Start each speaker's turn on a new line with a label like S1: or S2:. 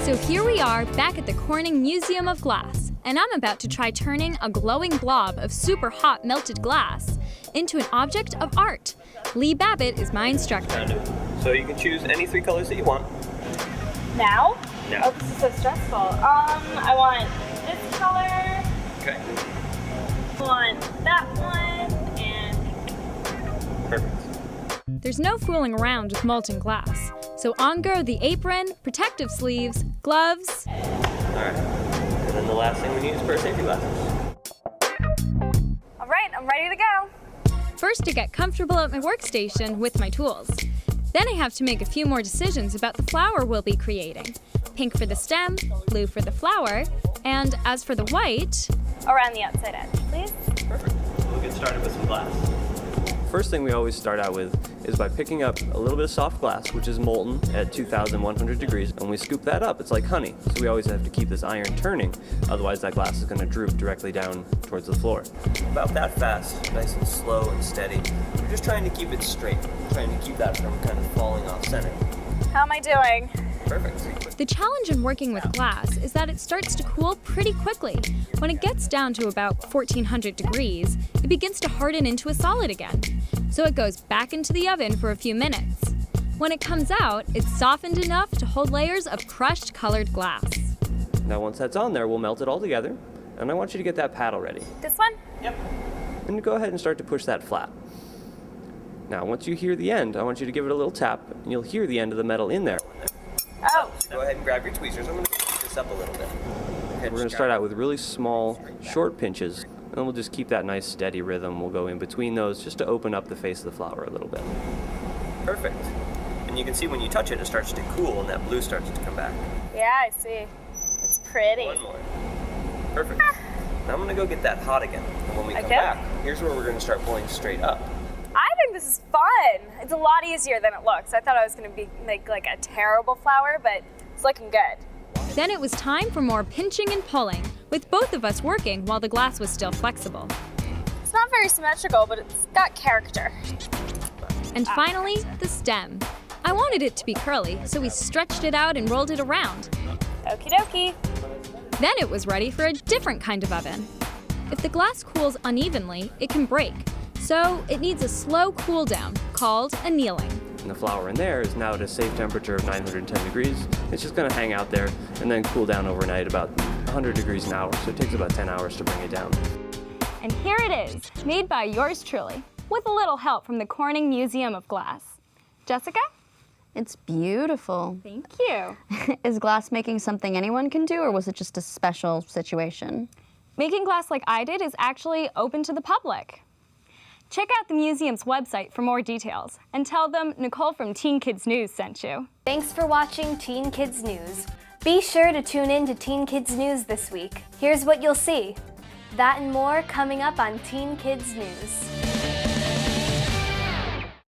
S1: So here we are back at the Corning Museum of Glass, and I'm about to try turning a glowing blob of super hot melted glass into an object of art. Lee Babbitt is my instructor.
S2: So you can choose any 3 colors that you want.
S3: Now?
S2: Now.
S3: Oh, this is so stressful. I want this color.
S2: Okay.
S3: I want that one, and
S2: Perfect.
S1: There's no fooling around with molten glass, so on go the apron, protective sleeves, gloves.
S2: All right. And then the last thing we need is pair of safety glasses.
S3: all right, I'm ready to go.
S1: First to get comfortable at my workstation with my tools. Then I have to make a few more decisions about the flower we'll be creating. Pink for the stem, blue for the flower, and as for the white...
S3: Around the outside edge, please.
S2: Perfect. We'll get started with some glass. First thing we always start out with is by picking up a little bit of soft glass, which is molten at 2,100 degrees, and we scoop that up. It's like honey, so we always have to keep this iron turning, otherwise that glass is going to droop directly down towards the floor. About that fast, nice and slow and steady. We're just trying to keep it straight, trying to keep that from kind of falling off center.
S3: How am I doing?
S2: Perfect.
S1: The challenge in working with glass is that it starts to cool pretty quickly. When it gets down to about 1,400 degrees, it begins to harden into a solid again. So it goes back into the oven for a few minutes. When it comes out, it's softened enough to hold layers of crushed colored glass.
S2: Now once that's on there, we'll melt it all together, and I want you to get that paddle ready.
S3: This one?
S2: Yep. And go ahead and start to push that flat. Now once you hear the end, I want you to give it a little tap, and you'll hear the end of the metal in there.
S3: Oh.
S2: Go ahead and grab your tweezers. I'm going to speed this up a little bit. We're going to start out with really small, short pinches, and then we'll just keep that nice steady rhythm. We'll go in between those just to open up the face of the flower a little bit. Perfect. And you can see when you touch it, it starts to cool and that blue starts to come back.
S3: Yeah, I see. It's pretty.
S2: One more. Perfect. Now I'm going to go get that hot again. And when we come
S3: Okay.
S2: back, here's where we're going to start pulling straight up.
S3: I think this is fun. It's a lot easier than it looks. I thought I was going to be like a terrible flower, but it's looking good.
S1: Then it was time for more pinching and pulling, with both of us working while the glass was still flexible.
S3: It's not very symmetrical, but it's got character.
S1: And finally, the stem. I wanted it to be curly, so we stretched it out and rolled it around.
S3: Okie dokie.
S1: Then it was ready for a different kind of oven. If the glass cools unevenly, it can break. So it needs a slow cool down, called annealing.
S2: And the flower in there is now at a safe temperature of 910 degrees. It's just going to hang out there and then cool down overnight about 100 degrees an hour. So it takes about 10 hours to bring it down.
S1: And here it is, made by yours truly, with a little help from the Corning Museum of Glass. Jessica?
S4: It's beautiful.
S1: Thank you.
S4: Is glass making something anyone can do, or was it just a special situation?
S1: Making glass like I did is actually open to the public. Check out the museum's website for more details and tell them Nicole from Teen Kids News sent you.
S5: Thanks for watching Teen Kids News. Be sure to tune in to Teen Kids News this week. Here's what you'll see. That and more coming up on Teen Kids News.